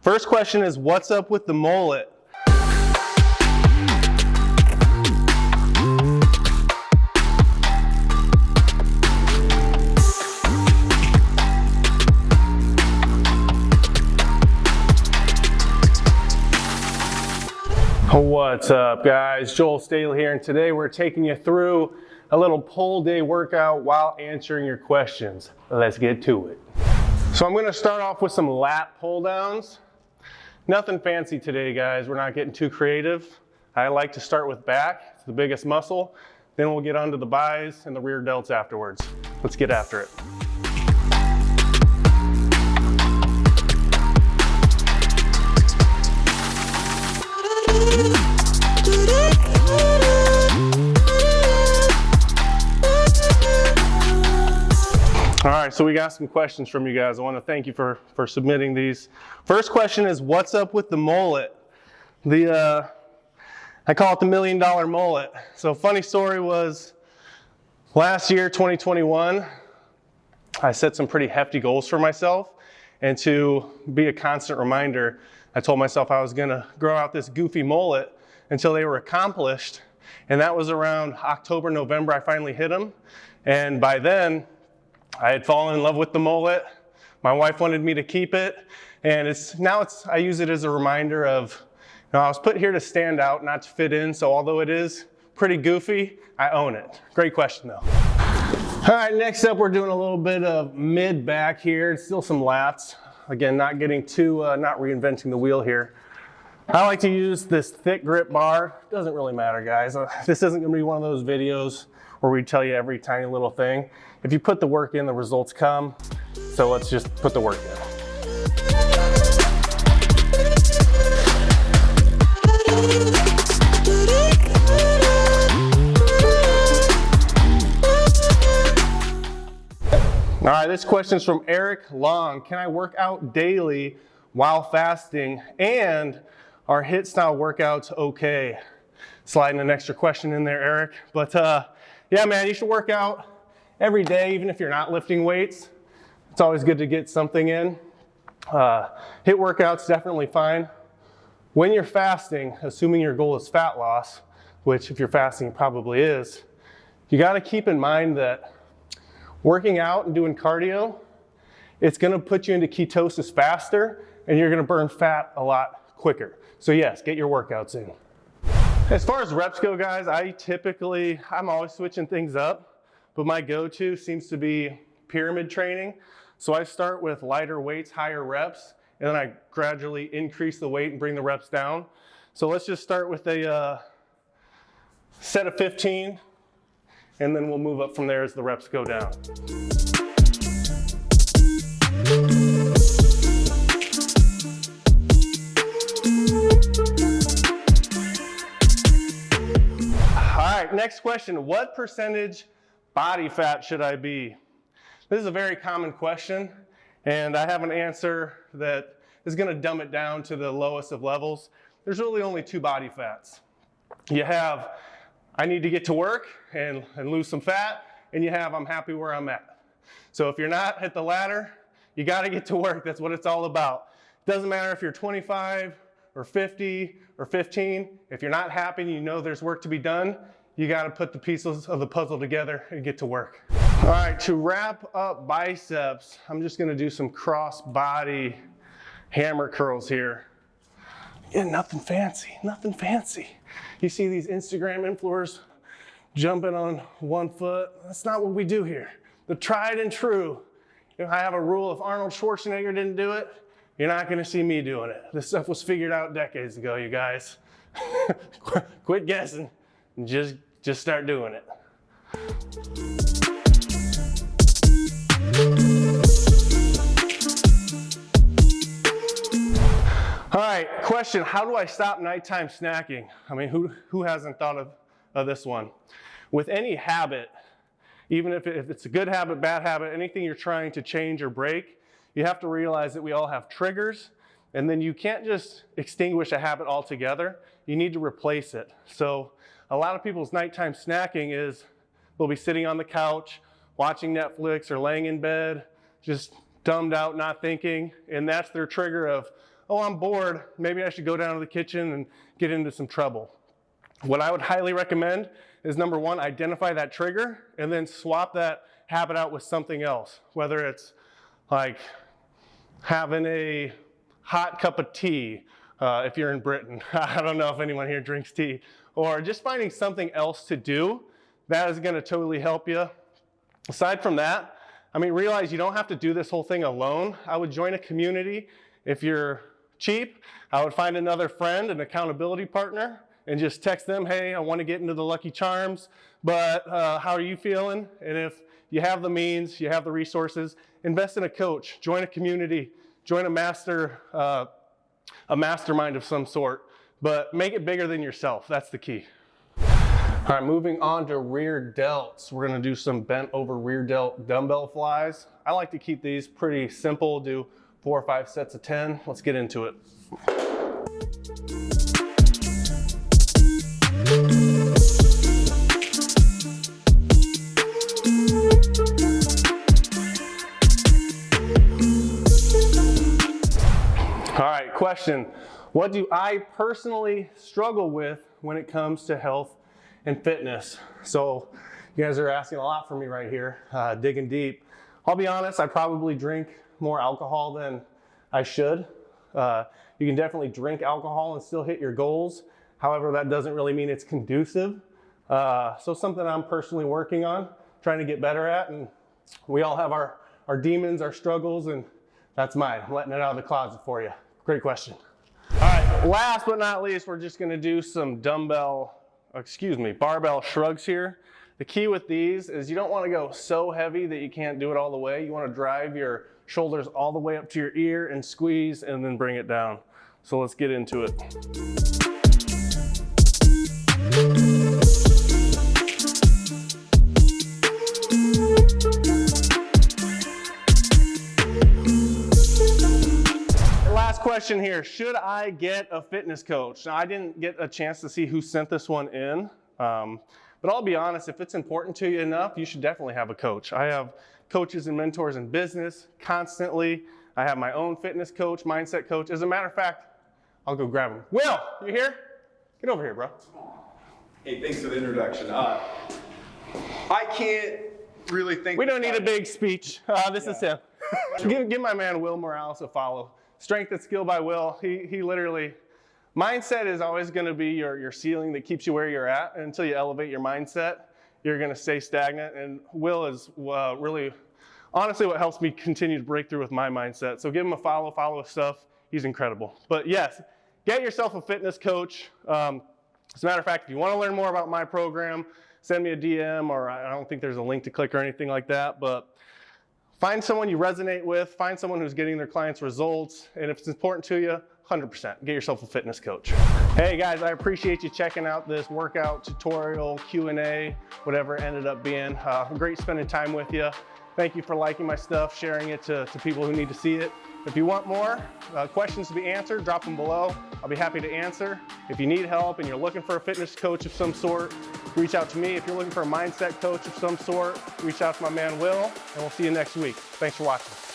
First question is, what's up with the mullet? What's up guys, Staley here, and today we're taking you through a little pull day workout while answering your questions. Let's get to it. So I'm gonna start off with some lat pull downs. Nothing fancy today guys, we're not getting too creative. I like to start with back, it's the biggest muscle. Then we'll get onto the buys and the rear delts afterwards. Let's get after it. All right, so we got some questions from you guys. I want to thank you for submitting these. First question is, what's up with the mullet? I call it the $1 million mullet. So funny story was, last year, 2021, I set some pretty hefty goals for myself. And to be a constant reminder, I told myself I was gonna grow out this goofy mullet until they were accomplished. And that was around October, November, I finally hit them. And by then, I had fallen in love with the mullet. My wife wanted me to keep it. And I use it as a reminder of, I was put here to stand out, not to fit in. So although it is pretty goofy, I own it. Great question though. All right, next up, we're doing a little bit of mid back here. Still some lats. Again, not getting too, not reinventing the wheel here. I like to use this thick grip bar. Doesn't really matter, guys. This isn't gonna be one of those videos where we tell you every tiny little thing. If you put the work in, the results come. So let's just put the work in. All right, this question's from Eric Long. Can I work out daily while fasting, and are HIIT style workouts okay? Sliding an extra question in there, Eric. But yeah, man, you should work out every day, even if you're not lifting weights. It's always good to get something in. HIIT workouts, definitely fine. When you're fasting, assuming your goal is fat loss, which if you're fasting it probably is, you gotta keep in mind that working out and doing cardio, it's gonna put you into ketosis faster and you're gonna burn fat a lot quicker. So yes, get your workouts in. As far as reps go, guys, I'm always switching things up, but my go-to seems to be pyramid training. So I start with lighter weights, higher reps, and then I gradually increase the weight and bring the reps down. So let's just start with a set of 15, and then we'll move up from there as the reps go down. All right, next question. What percentage body fat should I be? This is a very common question, and I have an answer that is gonna dumb it down to the lowest of levels. There's really only two body fats. You have, I need to get to work and lose some fat, and you have, I'm happy where I'm at. So if you're not at the latter, you gotta get to work. That's what it's all about. It doesn't matter if you're 25 or 50 or 15. If you're not happy and you know there's work to be done, you gotta put the pieces of the puzzle together and get to work. All right, to wrap up biceps, I'm just gonna do some cross body hammer curls here. Yeah, nothing fancy, nothing fancy. You see these Instagram influencers jumping on one foot. That's not what we do here. The tried and true. I have a rule, if Arnold Schwarzenegger didn't do it, you're not gonna see me doing it. This stuff was figured out decades ago, you guys. Quit guessing and just start doing it. All right, question, how do I stop nighttime snacking? I mean, who hasn't thought of this one? With any habit, even if it's a good habit, bad habit, anything you're trying to change or break, you have to realize that we all have triggers, and then you can't just extinguish a habit altogether. You need to replace it. So a lot of people's nighttime snacking is they'll be sitting on the couch, watching Netflix or laying in bed, just dumbed out, not thinking, and that's their trigger of, oh, I'm bored, maybe I should go down to the kitchen and get into some trouble. What I would highly recommend is, number one, identify that trigger and then swap that habit out with something else, whether it's like having a hot cup of tea, if you're in Britain. I don't know if anyone here drinks tea, or just finding something else to do. That is going to totally help you. Aside from that, I mean, realize you don't have to do this whole thing alone. I would join a community. If you're cheap, I would find another friend, an accountability partner, and just text them, hey, I want to get into the Lucky Charms, but how are you feeling? And if you have the means, you have the resources, invest in a coach, join a community, join a mastermind of some sort, but make it bigger than yourself. That's the key. All right, moving on to rear delts. We're gonna do some bent over rear delt dumbbell flies. I like to keep these pretty simple, do 4 or 5 sets of 10. Let's get into it. All right, question. What do I personally struggle with when it comes to health and fitness? So you guys are asking a lot from me right here, digging deep. I'll be honest, I probably drink more alcohol than I should. You can definitely drink alcohol and still hit your goals. However, that doesn't really mean it's conducive. So something I'm personally working on, trying to get better at, and we all have our demons, our struggles, and that's mine. I'm letting it out of the closet for you. Great question. All right, last but not least, we're just gonna do some barbell shrugs here. The key with these is you don't wanna go so heavy that you can't do it all the way. You wanna drive your shoulders all the way up to your ear and squeeze and then bring it down. So let's get into it. Question here, should I get a fitness coach? Now, I didn't get a chance to see who sent this one in, but I'll be honest, if it's important to you enough, you should definitely have a coach. I have coaches and mentors in business constantly. I have my own fitness coach, mindset coach. As a matter of fact, I'll go grab him. Will, you here? Get over here, bro. Hey, thanks for the introduction. I can't really think. We don't need a big speech. This is him. Give my man Will Morales a follow. Strength and Skill by Will. He literally, mindset is always going to be your ceiling that keeps you where you're at. And until you elevate your mindset, you're going to stay stagnant. And Will is really, honestly, what helps me continue to break through with my mindset. So give him a follow his stuff. He's incredible. But yes, get yourself a fitness coach. As a matter of fact, if you want to learn more about my program, send me a DM, or I don't think there's a link to click or anything like that. But find someone you resonate with, find someone who's getting their clients results, and if it's important to you, 100%, get yourself a fitness coach. Hey guys, I appreciate you checking out this workout tutorial, Q&A, whatever it ended up being. Great spending time with you. Thank you for liking my stuff, sharing it to people who need to see it. If you want more questions to be answered, drop them below. I'll be happy to answer. If you need help and you're looking for a fitness coach of some sort, reach out to me. If you're looking for a mindset coach of some sort, reach out to my man Will, and we'll see you next week. Thanks for watching.